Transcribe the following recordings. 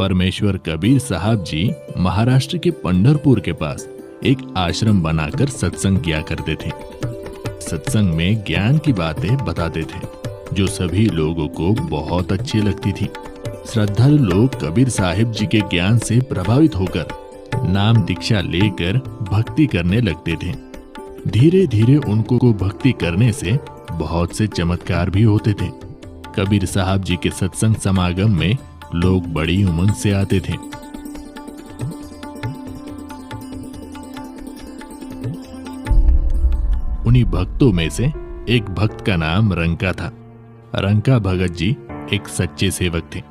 परमेश्वर कबीर साहब जी महाराष्ट्र के पंढरपुर के पास एक आश्रम बनाकर सत्संग किया करते थे। सत्संग में ज्ञान की बातें बताते थे जो सभी लोगों को बहुत अच्छी लगती थी। श्रद्धालु लोग कबीर साहिब जी के ज्ञान से प्रभावित होकर नाम दीक्षा लेकर भक्ति करने लगते थे। धीरे धीरे उनको भक्ति करने से बहुत से चमत्कार भी होते थे। कबीर साहब जी के सत्संग समागम में लोग बड़ी उमंग से आते थे। उन्हीं भक्तों में से एक भक्त का नाम रंका था। रंका भगत जी एक सच्चे सेवक थे।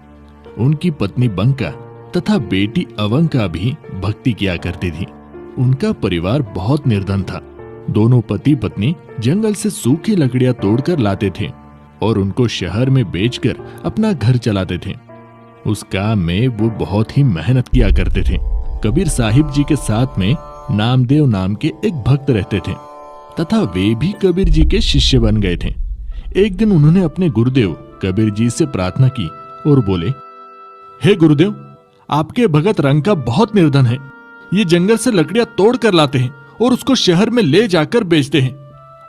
उनकी पत्नी बंका तथा बेटी अवंका भी भक्ति किया करती थी। उनका परिवार बहुत निर्धन था। दोनों पति पत्नी जंगल से सूखी लकड़ियां तोड़कर लाते थे और उनको शहर में बेचकर अपना घर चलाते थे। उस काम में वो बहुत ही मेहनत किया करते थे। कबीर साहिब जी के साथ में नामदेव नाम के एक भक्त रहते थे तथा वे भी कबीर जी के शिष्य बन गए थे। एक दिन उन्होंने अपने गुरुदेव कबीर जी से प्रार्थना की और बोले, हे गुरुदेव, आपके भगत रंका बहुत निर्धन है। ये जंगल से लकड़ियां तोड़ कर लाते हैं और उसको शहर में ले जाकर बेचते हैं।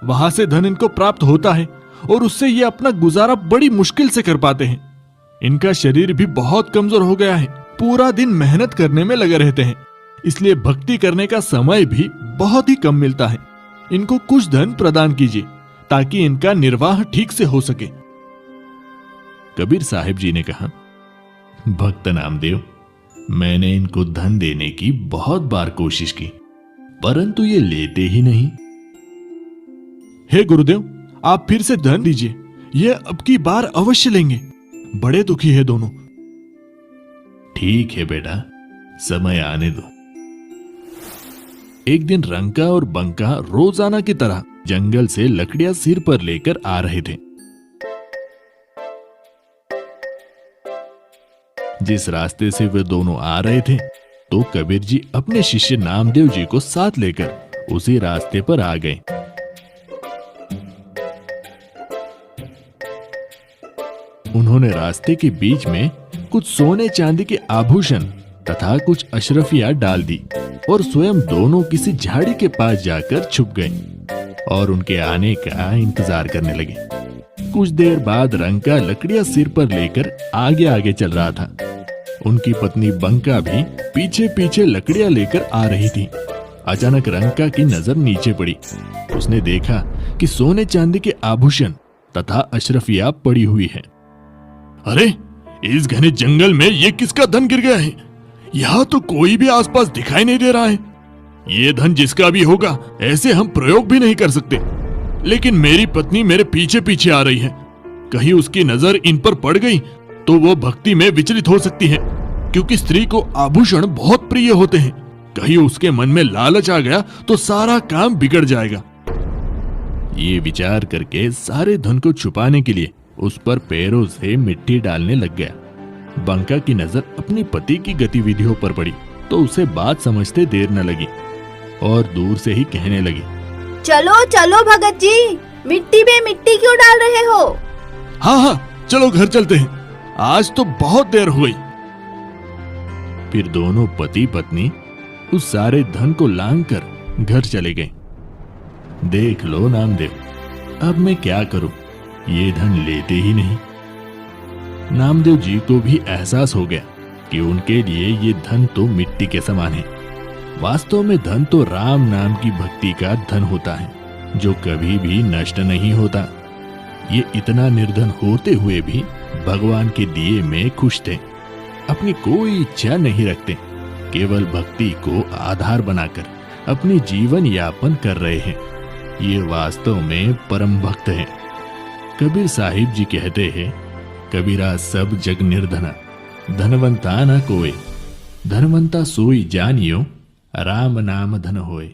वहां से धन इनको प्राप्त होता है और उससे ये अपना गुजारा बड़ी मुश्किल से कर पाते हैं। इनका शरीर भी बहुत कमजोर हो गया है। पूरा दिन मेहनत करने में लगे रहते हैं, इसलिए भक्ति करने का समय भी बहुत ही कम मिलता है। इनको कुछ धन प्रदान कीजिए ताकि इनका निर्वाह ठीक से हो सके। कबीर साहिब जी ने कहा, भक्त नामदेव, मैंने इनको धन देने की बहुत बार कोशिश की, परंतु ये लेते ही नहीं। हे गुरुदेव, आप फिर से धन दीजिए, ये अब की बार अवश्य लेंगे। बड़े दुखी है दोनों। ठीक है बेटा, समय आने दो। एक दिन रंका और बंका रोजाना की तरह जंगल से लकड़ियां सिर पर लेकर आ रहे थे। जिस रास्ते से वे दोनों आ रहे थे तो कबीर जी अपने शिष्य नामदेव जी को साथ लेकर उसी रास्ते पर आ गए। उन्होंने रास्ते के बीच में कुछ सोने चांदी के आभूषण तथा कुछ अशरफियां डाल दी और स्वयं दोनों किसी झाड़ी के पास जाकर छुप गए और उनके आने का इंतजार करने लगे। कुछ देर बाद रंका लकड़ियां सिर पर लेकर आगे आगे चल रहा था। उनकी पत्नी बंका भी पीछे पीछे लकड़ियां लेकर आ रही थी। अचानक रंका की नजर नीचे पड़ी। उसने देखा कि सोने चांदी के आभूषण तथा अशरफियां पड़ी हुई है। अरे, इस घने जंगल में ये किसका धन गिर गया है? यहाँ तो कोई भी आसपास दिखाई नहीं दे रहा है। ये धन जिसका भी होगा, ऐसे हम प्रयोग भी नहीं कर सकते। लेकिन मेरी पत्नी मेरे पीछे पीछे आ रही है। कहीं उसकी नजर इन पर पड़ गई तो वो भक्ति में विचलित हो सकती है, क्योंकि स्त्री को आभूषण बहुत प्रिय होते हैं। कहीं उसके मन में लालच आ गया तो सारा काम बिगड़ जाएगा। ये विचार करके सारे धन को छुपाने के लिए उस पर पैरों से मिट्टी डालने लग गया। बंका की नजर अपने पति की गतिविधियों पर पड़ी तो उसे बात समझते देर न लगी और दूर से ही कहने लगी, चलो चलो भगत जी, मिट्टी में मिट्टी क्यों डाल रहे हो? हाँ हाँ, चलो घर चलते हैं, आज तो बहुत देर हो गई। फिर दोनों पति पत्नी उस सारे धन को लांघकर घर चले गए। देख लो नामदेव, अब मैं क्या करूं, ये धन लेते ही नहीं। नामदेव जी को भी एहसास हो गया कि उनके लिए ये धन तो मिट्टी के समान है। वास्तव में धन तो राम नाम की भक्ति का धन होता है जो कभी भी नष्ट नहीं होता। ये इतना निर्धन होते हुए भी भगवान के दिए में खुश थे। अपनी कोई इच्छा नहीं रखते, केवल भक्ति को आधार बनाकर अपनी जीवन यापन कर रहे हैं। ये वास्तव में परम भक्त हैं। कबीर साहिब जी कहते हैं, कबीरा सब जग निर्धना, धनवंता न कोय, धनवंता सोई जानियो, राम नाम धन होए।